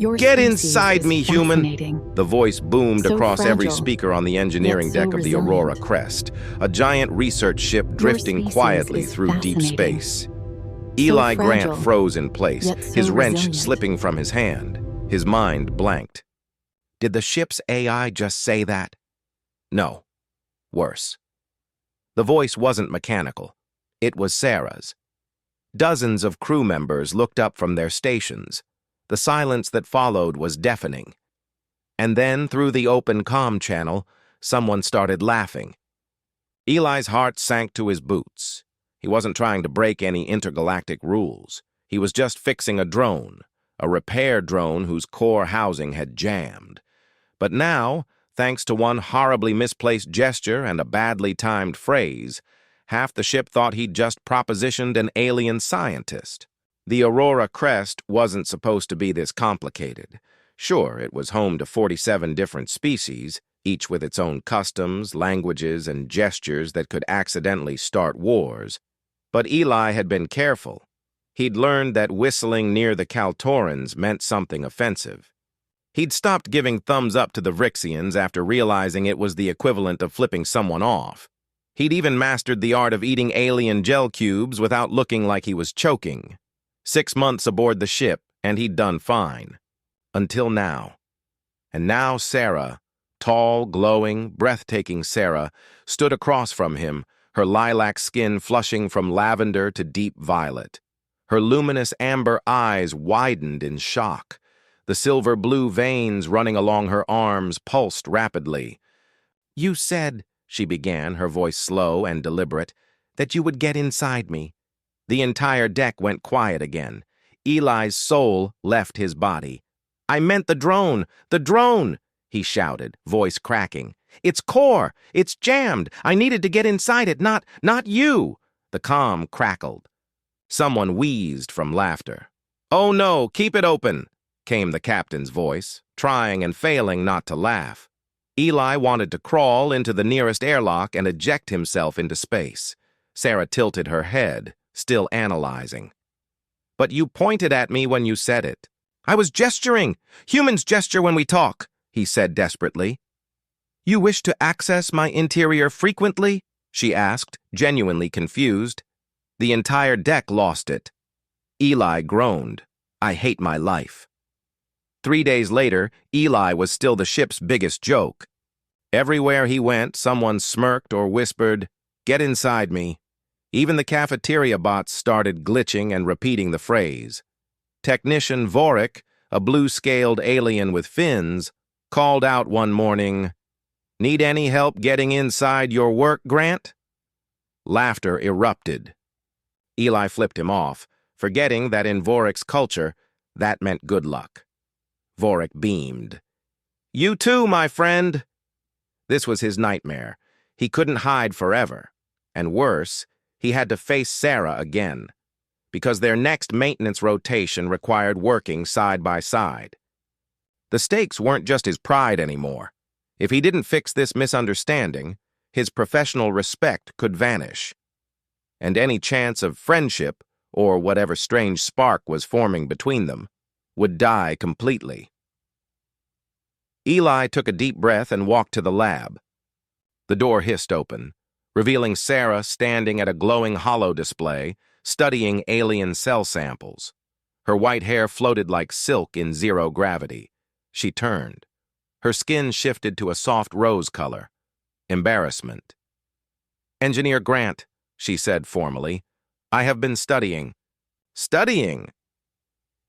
Your "Get species inside is me, human!" fascinating. The voice boomed So across every fragile, speaker on the engineering yet so deck of the Aurora resilient. Crest, a giant research ship drifting species quietly is through deep fascinating. space. So Eli Grant fragile, froze in place, yet so his wrench resilient. slipping from his hand. His mind blanked. Did the ship's AI just say that? No. Worse. The voice wasn't mechanical. It was Sarah's. Dozens of crew members looked up from their stations. The silence that followed was deafening. And then, through the open comm channel, someone started laughing. Eli's heart sank to his boots. He wasn't trying to break any intergalactic rules. He was just fixing a drone, a repair drone whose core housing had jammed. But now, thanks to one horribly misplaced gesture and a badly timed phrase, half the ship thought he'd just propositioned an alien scientist. The Aurora Crest wasn't supposed to be this complicated. Sure, it was home to 47 different species, each with its own customs, languages, and gestures that could accidentally start wars. But Eli had been careful. He'd learned that whistling near the Kaltorans meant something offensive. He'd stopped giving thumbs up to the Vrixians after realizing it was the equivalent of flipping someone off. He'd even mastered the art of eating alien gel cubes without looking like he was choking. 6 months aboard the ship, and he'd done fine. Until now. And now Sarah, tall, glowing, breathtaking Sarah, stood across from him, her lilac skin flushing from lavender to deep violet. Her luminous amber eyes widened in shock. The silver-blue veins running along her arms pulsed rapidly. "You said," she began, her voice slow and deliberate, "that you would get inside me." The entire deck went quiet again. Eli's soul left his body. "I meant the drone! The drone!" he shouted, voice cracking. "Its core! It's jammed! I needed to get inside it, not you!" The comm crackled. Someone wheezed from laughter. "Oh no, keep it open!" came the captain's voice, trying and failing not to laugh. Eli wanted to crawl into the nearest airlock and eject himself into space. Sarah tilted her head, still analyzing. "But you pointed at me when you said it." "I was gesturing. Humans gesture when we talk," he said desperately. "You wish to access my interior frequently?" she asked, genuinely confused. The entire deck lost it. Eli groaned. "I hate my life." 3 days later, Eli was still the ship's biggest joke. Everywhere he went, someone smirked or whispered, "Get inside me." Even the cafeteria bots started glitching and repeating the phrase. Technician Vorik, a blue-scaled alien with fins, called out one morning, "Need any help getting inside your work, Grant?" Laughter erupted. Eli flipped him off, forgetting that in Vorik's culture, that meant good luck. Vorik beamed. "You too, my friend." This was his nightmare. He couldn't hide forever. And worse, he had to face Sarah again, because their next maintenance rotation required working side by side. The stakes weren't just his pride anymore. If he didn't fix this misunderstanding, his professional respect could vanish. And any chance of friendship, or whatever strange spark was forming between them, would die completely. Eli took a deep breath and walked to the lab. The door hissed open, revealing Sarah standing at a glowing holo display, studying alien cell samples. Her white hair floated like silk in zero gravity. She turned. Her skin shifted to a soft rose color. Embarrassment. "Engineer Grant," she said formally, "I have been studying." "Studying?"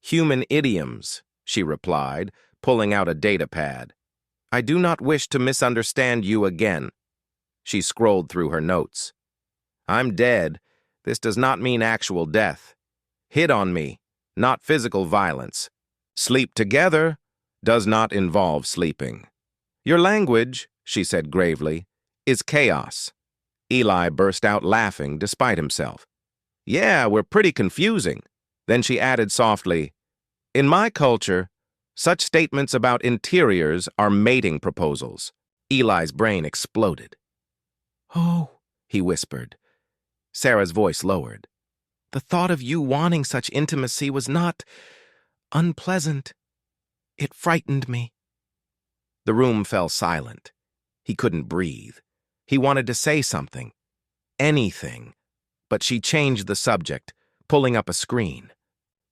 "Human idioms," she replied, pulling out a data pad. "I do not wish to misunderstand you again." She scrolled through her notes. "I'm dead. This does not mean actual death. Hit on me, not physical violence. Sleep together does not involve sleeping. Your language," she said gravely, "is chaos." Eli burst out laughing despite himself. "Yeah, we're pretty confusing." Then she added softly, "In my culture, such statements about interiors are mating proposals." Eli's brain exploded. "Oh," he whispered. Sarah's voice lowered. "The thought of you wanting such intimacy was not unpleasant." It frightened me." The room fell silent. He couldn't breathe. He wanted to say something. Anything. But she changed the subject, pulling up a screen.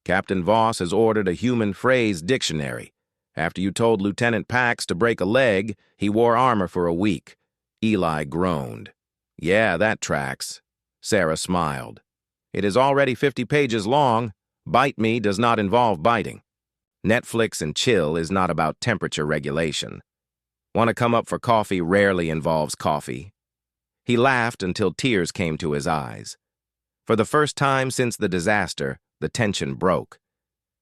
"Captain Voss has ordered a human phrase dictionary. After you told Lieutenant Pax to break a leg, he wore armor for a week." Eli groaned. "Yeah, that tracks." Sarah smiled. "It is already 50 pages long. Bite me does not involve biting. Netflix and chill is not about temperature regulation. Want to come up for coffee rarely involves coffee." He laughed until tears came to his eyes. For the first time since the disaster, the tension broke.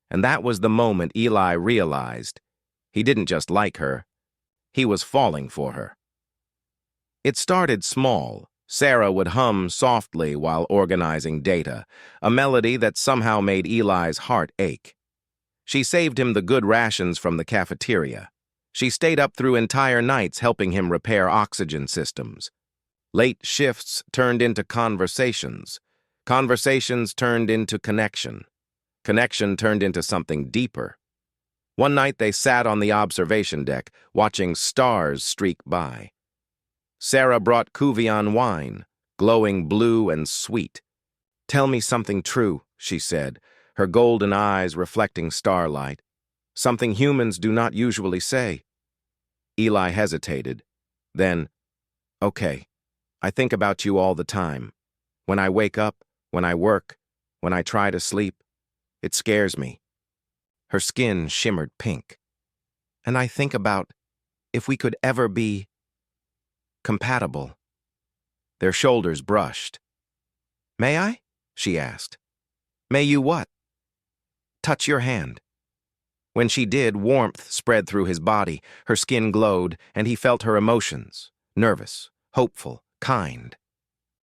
And that was the moment Eli realized he didn't just like her, he was falling for her. It started small. Sarah would hum softly while organizing data, a melody that somehow made Eli's heart ache. She saved him the good rations from the cafeteria. She stayed up through entire nights helping him repair oxygen systems. Late shifts turned into conversations. Conversations turned into connection. Connection turned into something deeper. One night they sat on the observation deck, watching stars streak by. Sarah brought Cuvion wine, glowing blue and sweet. "Tell me something true," she said, her golden eyes reflecting starlight. "Something humans do not usually say." Eli hesitated. Then, "Okay, I think about you all the time. When I wake up, when I work, when I try to sleep. It scares me." Her skin shimmered pink. "And I think about if we could ever be compatible." Their shoulders brushed. "May I?" she asked. "May you what?" "Touch your hand." When she did, warmth spread through his body, her skin glowed, and he felt her emotions, nervous, hopeful, kind.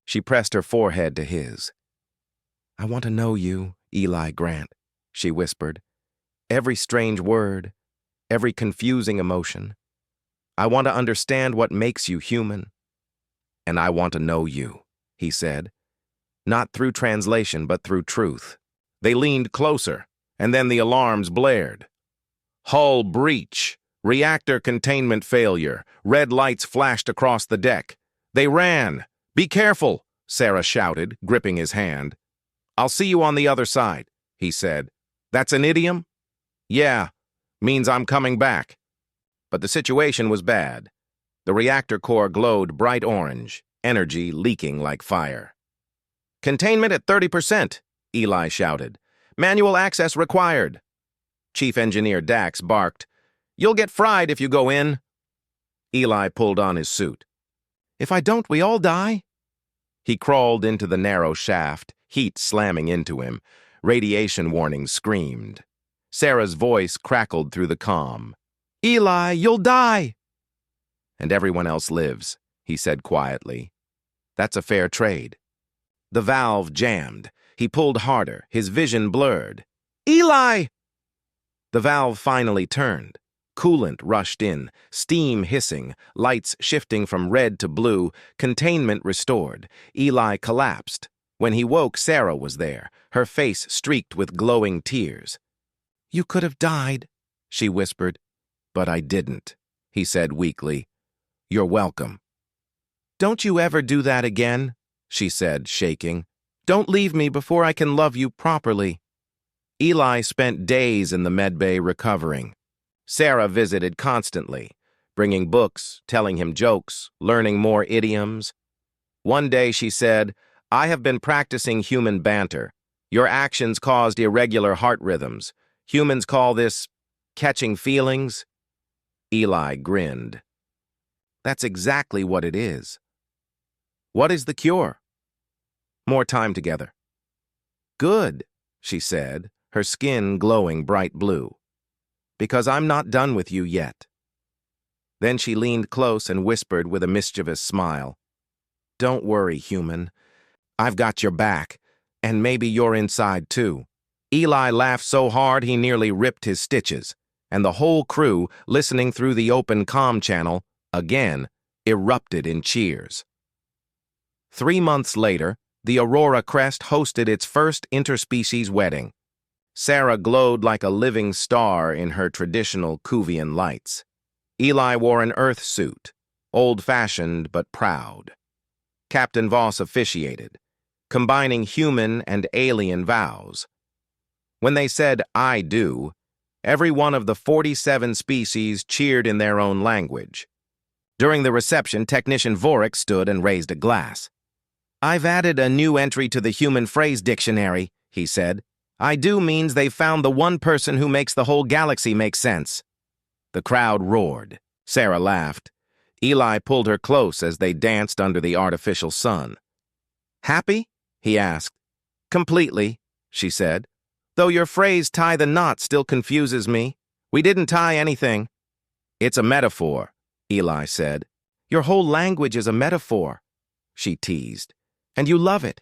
She pressed her forehead to his. "I want to know you, Eli Grant," she whispered. "Every strange word, every confusing emotion. I want to understand what makes you human." "And I want to know you," he said. Not through translation, but through truth. They leaned closer, and then the alarms blared. "Hull breach. Reactor containment failure. Red lights flashed across the deck. They ran. Be careful," Sarah shouted, gripping his hand. "I'll see you on the other side," he said. "That's an idiom?" "Yeah, means I'm coming back." But the situation was bad. The reactor core glowed bright orange, energy leaking like fire. "Containment at 30%, Eli shouted. "Manual access required." Chief Engineer Dax barked, "You'll get fried if you go in." Eli pulled on his suit. "If I don't, we all die." He crawled into the narrow shaft, heat slamming into him. Radiation warnings screamed. Sarah's voice crackled through the comm. "Eli, you'll die!" "And everyone else lives," he said quietly. "That's a fair trade." The valve jammed. He pulled harder, his vision blurred. "Eli!" The valve finally turned. Coolant rushed in, steam hissing, lights shifting from red to blue, containment restored. Eli collapsed. When he woke, Sarah was there, her face streaked with glowing tears. "You could have died," she whispered. "But I didn't," he said weakly. "You're welcome." "Don't you ever do that again," she said, shaking. "Don't leave me before I can love you properly." Eli spent days in the medbay recovering. Sarah visited constantly, bringing books, telling him jokes, learning more idioms. One day she said, "I have been practicing human banter. Your actions caused irregular heart rhythms. Humans call this catching feelings." Eli grinned. "That's exactly what it is." "What is the cure?" "More time together." "Good," she said, her skin glowing bright blue. "Because I'm not done with you yet." Then she leaned close and whispered with a mischievous smile, "Don't worry, human. I've got your back, and maybe your inside too." Eli laughed so hard he nearly ripped his stitches, and the whole crew, listening through the open comm channel, again, erupted in cheers. 3 months later, the Aurora Crest hosted its first interspecies wedding. Sarah glowed like a living star in her traditional Cuvian lights. Eli wore an Earth suit, old-fashioned but proud. Captain Voss officiated, combining human and alien vows. When they said, "I do," every one of the 47 species cheered in their own language. During the reception, Technician Vorik stood and raised a glass. "I've added a new entry to the human phrase dictionary," he said. "I do means they've found the one person who makes the whole galaxy make sense." The crowd roared. Sarah laughed. Eli pulled her close as they danced under the artificial sun. "Happy?" he asked. "Completely," she said. "Though your phrase 'tie the knot' still confuses me. We didn't tie anything." "It's a metaphor," Eli said. "Your whole language is a metaphor," she teased. "And you love it."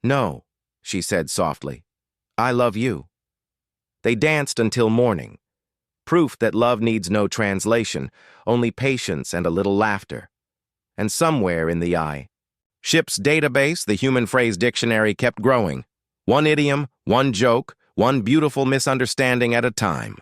"No," she said softly. "I love you." They danced until morning. Proof that love needs no translation, only patience and a little laughter. And somewhere in the eye, Ship's database, the human phrase dictionary, kept growing. One idiom, one joke, one beautiful misunderstanding at a time.